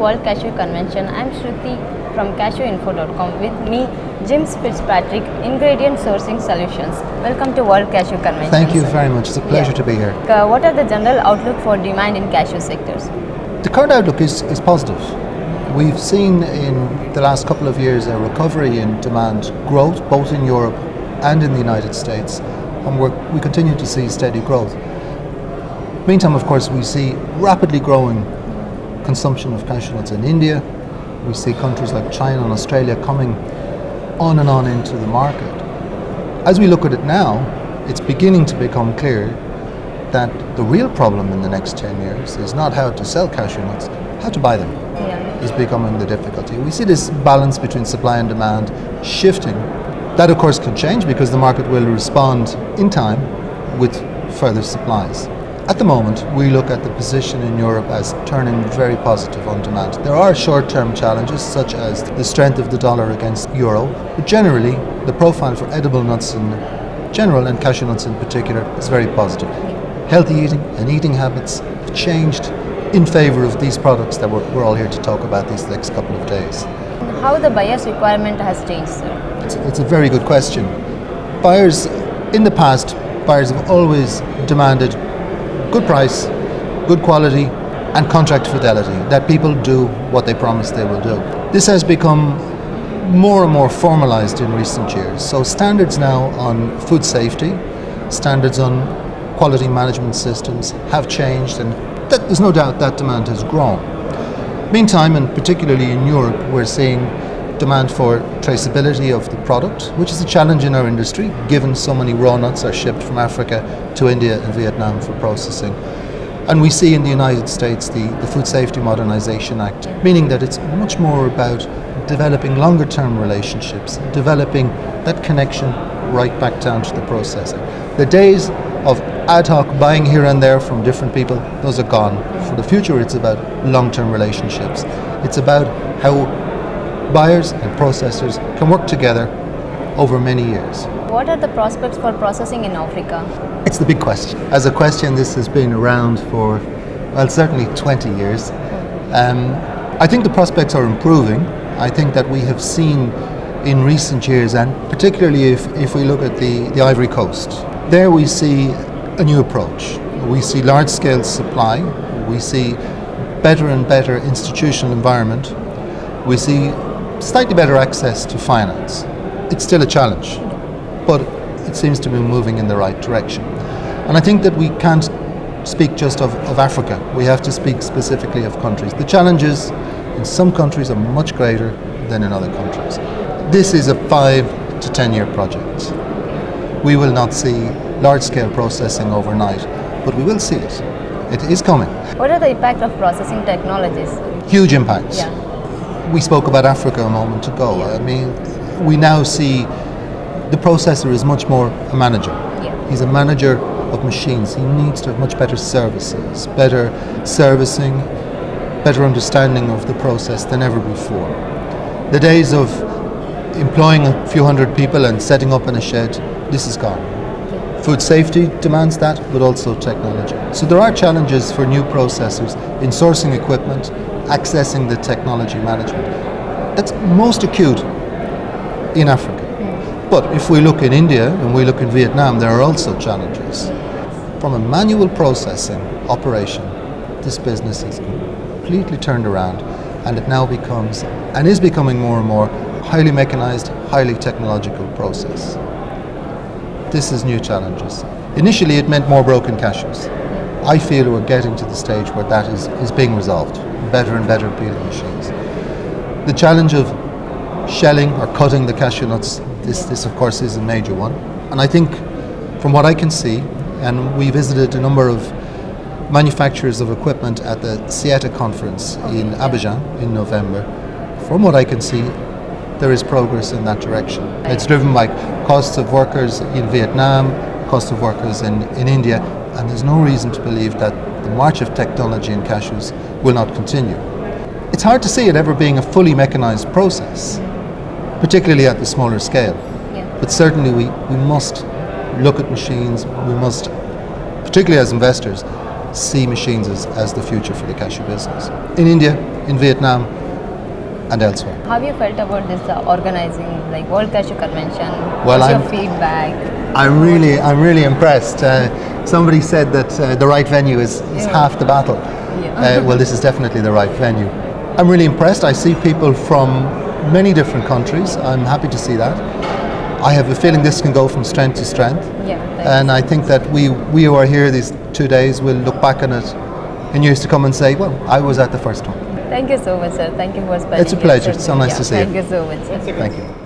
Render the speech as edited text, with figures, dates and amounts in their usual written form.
World Cashew Convention. I'm Shruti from cashewinfo.com. With me, James Fitzpatrick, Ingredient Sourcing Solutions. Welcome to World Cashew Convention. Thank you very much. It's a pleasure to be here. What are the general outlook for demand in cashew sectors? The current outlook is positive. We've seen in the last couple of years a recovery in demand growth, both in Europe and in the United States, and we continue to see steady growth. Meantime, of course, we see rapidly growing consumption of cashew nuts in India. We see countries like China and Australia coming on and on into the market. As we look at it now, it's beginning to become clear that the real problem in the next 10 years is not how to sell cashew nuts, how to buy them is becoming the difficulty. We see this balance between supply and demand shifting. That of course can change because the market will respond in time with further supplies. At the moment, we look at the position in Europe as turning very positive on demand. There are short-term challenges such as the strength of the dollar against euro, but generally the profile for edible nuts in general and cashew nuts in particular is very positive. Healthy eating and eating habits have changed in favour of these products that we're all here to talk about these next couple of days. How the buyer's requirement has changed, sir? It's a very good question. In the past, buyers have always demanded good price, good quality and contract fidelity, that people do what they promise they will do. This has become more and more formalized in recent years. So standards now on food safety, standards on quality management systems have changed, and there's no doubt that demand has grown. Meantime, and particularly in Europe, we're seeing demand for traceability of the product, which is a challenge in our industry, given so many raw nuts are shipped from Africa to India and Vietnam for processing. And we see in the United States the Food Safety Modernization Act, meaning that it's much more about developing longer term relationships, developing that connection right back down to the processing. The days of ad hoc buying here and there from different people, those are gone. For the future, it's about long-term relationships. It's about how buyers and processors can work together over many years. What are the prospects for processing in Africa? It's the big question. As a question, this has been around for, well, certainly 20 years. I think the prospects are improving. I think that we have seen in recent years, and particularly if we look at the Ivory Coast, there we see a new approach. We see large-scale supply, we see better and better institutional environment, we see slightly better access to finance. It's still a challenge, but it seems to be moving in the right direction. And I think that we can't speak just of Africa, we have to speak specifically of countries. The challenges in some countries are much greater than in other countries. This is a 5 to 10 year project. We will not see large-scale processing overnight, but we will see it. It is coming. What are the impact of processing technologies? Huge impacts. We spoke about Africa a moment ago. I mean, we now see the processor is much more a manager. He's a manager of machines. He needs to have much better services, better servicing, better understanding of the process than ever before. The days of employing a few hundred people and setting up in a shed, this is gone. Food safety demands that, but also technology. So there are challenges for new processors in sourcing equipment, accessing the technology management. That's most acute in Africa. But if we look in India and we look in Vietnam, there are also challenges. From a manual processing operation, this business is completely turned around, and it now becomes, and is becoming more and more, highly mechanized, highly technological process. This is new challenges. Initially it meant more broken cashews. I feel we're getting to the stage where that is being resolved. Better and better peeling machines. The challenge of shelling or cutting the cashew nuts, this of course is a major one. And I think from what I can see, and we visited a number of manufacturers of equipment at the CIETA conference in Abidjan in November, from what I can see, there is progress in that direction. It's driven by costs of workers in Vietnam, cost of workers in India, and there's no reason to believe that the march of technology in cashews will not continue. It's hard to see it ever being a fully mechanized process, particularly at the smaller scale. But certainly we must look at machines, we must, particularly as investors, see machines as the future for the cashew business. In India, in Vietnam, and elsewhere. How you felt about this organizing like World Cashew Convention? Well, what's your feedback? I'm really impressed. Somebody said that the right venue is half the battle. Yeah. Well, this is definitely the right venue. I'm really impressed. I see people from many different countries. I'm happy to see that. I have a feeling this can go from strength to strength. Yeah, and I think that we who are here these 2 days will look back on it in years to come and say, well, I was at the first one. Thank you so much, sir. Thank you for spending. It's a pleasure. It's so nice to see you. Thank you so much, sir. Thank you.